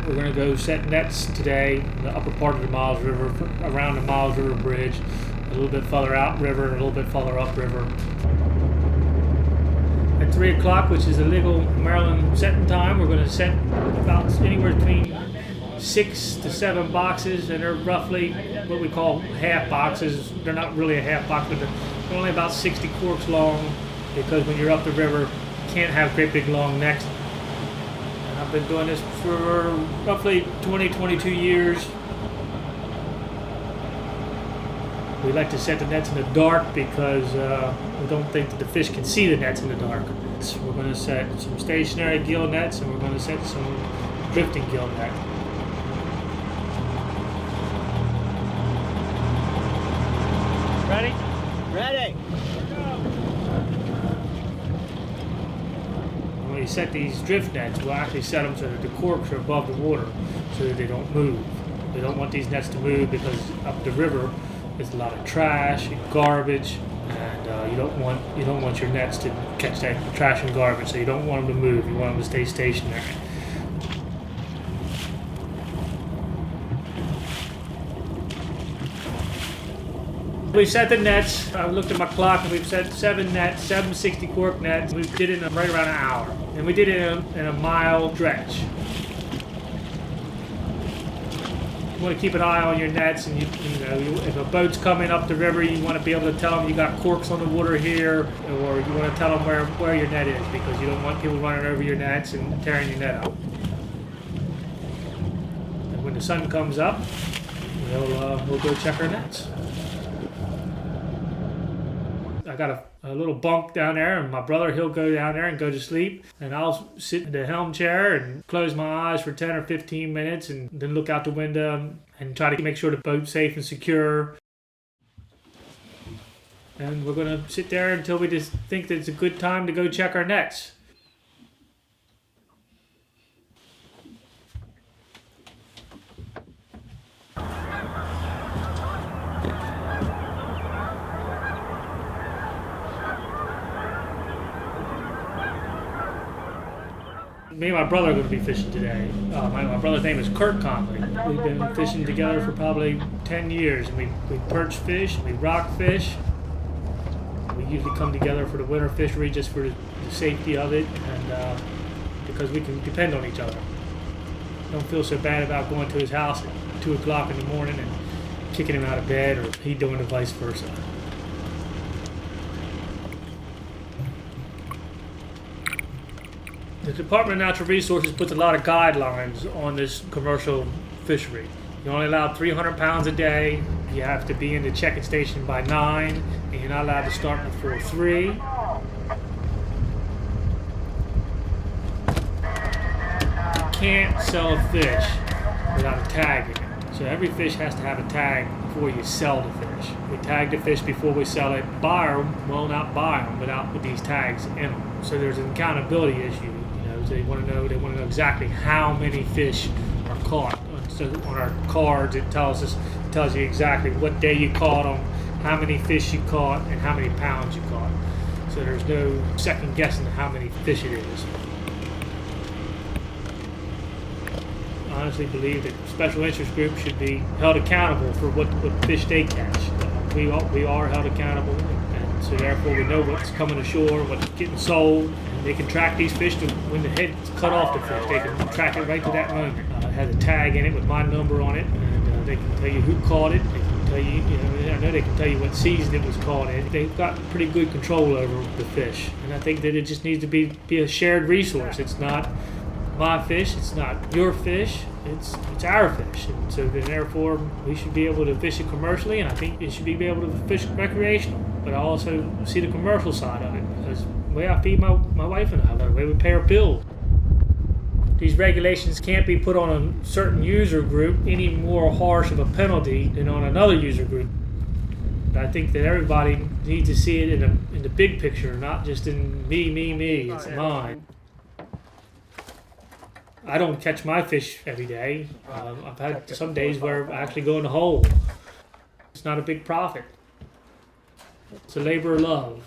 We're going to go set nets today in the upper part of the Miles River, around the Miles River Bridge, a little bit further out river and a little bit further up river. At 3 o'clock, which is the legal Maryland setting time, we're going to set about anywhere between 6 to 7 boxes, and they're roughly what we call half boxes. They're not really a half box, but they're only about 60 corks long, because when you're up the river, you can't have great big long necks. And I've been doing this for roughly 22 years. We like to set the nets in the dark because we don't think that the fish can see the nets in the dark. So we're going to set some stationary gill nets, and we're going to set some drifting gill net. Ready? Ready. When we set these drift nets, we'll actually set them so that the corks are above the water, so that they don't move. We don't want these nets to move because up the river there's a lot of trash and garbage, and you don't want your nets to catch that trash and garbage. So you don't want them to move. You want them to stay stationary. We've set the nets. I looked at my clock, and we've set 7 nets, 7 60 cork nets. We did it in right around an hour, and we did it in a mile stretch. You want to keep an eye on your nets, and if a boat's coming up the river, you want to be able to tell them you got corks on the water here, or you want to tell them where your net is, because you don't want people running over your nets and tearing your net up. And when the sun comes up, we'll go check our nets. I got a little bunk down there, and my brother, he'll go down there and go to sleep, and I'll sit in the helm chair and close my eyes for 10 or 15 minutes and then look out the window and try to make sure the boat's safe and secure. And we're going to sit there until we just think that it's a good time to go check our nets. Me and my brother are going to be fishing today. My brother's name is Kirk, Connolly. We've been fishing together for probably 10 years. And we perch fish, we rock fish. We usually come together for the winter fishery just for the safety of it, and because we can depend on each other. Don't feel so bad about going to his house at 2 o'clock in the morning and kicking him out of bed, or he doing the vice versa. The Department of Natural Resources puts a lot of guidelines on this commercial fishery. You're only allowed 300 pounds a day. You have to be in the check-in station by 9, and you're not allowed to start before 3. You can't sell a fish without a tag in it. So every fish has to have a tag before you sell the fish. We tag the fish before we sell it. Buyer will not buy them with these tags in them. So there's an accountability issue. They want to know exactly how many fish are caught. So on our cards, it tells you exactly what day you caught them, how many fish you caught, and how many pounds you caught. So there's no second guessing how many fish it is. I honestly believe that special interest groups should be held accountable for what fish they catch. We are held accountable, and so therefore we know what's coming ashore, what's getting sold. They can track these fish to when the head's cut off the fish. They can track it right to that moment. It has a tag in it with my number on it, and they can tell you who caught it. They can tell you, I know they can tell you what season it was caught in. They've got pretty good control over the fish, and I think that it just needs to be a shared resource. It's not my fish. It's not your fish. It's our fish, and so then therefore we should be able to fish it commercially, and I think it should be able to fish recreational. But I also see the commercial side of it, because the way I feed my wife and I, the way we pay our bills. These regulations can't be put on a certain user group any more harsh of a penalty than on another user group. But I think that everybody needs to see it in the big picture, not just in me, it's mine. I don't catch my fish every day. I've had some days where I actually go in the hole. It's not a big profit. It's a labor of love.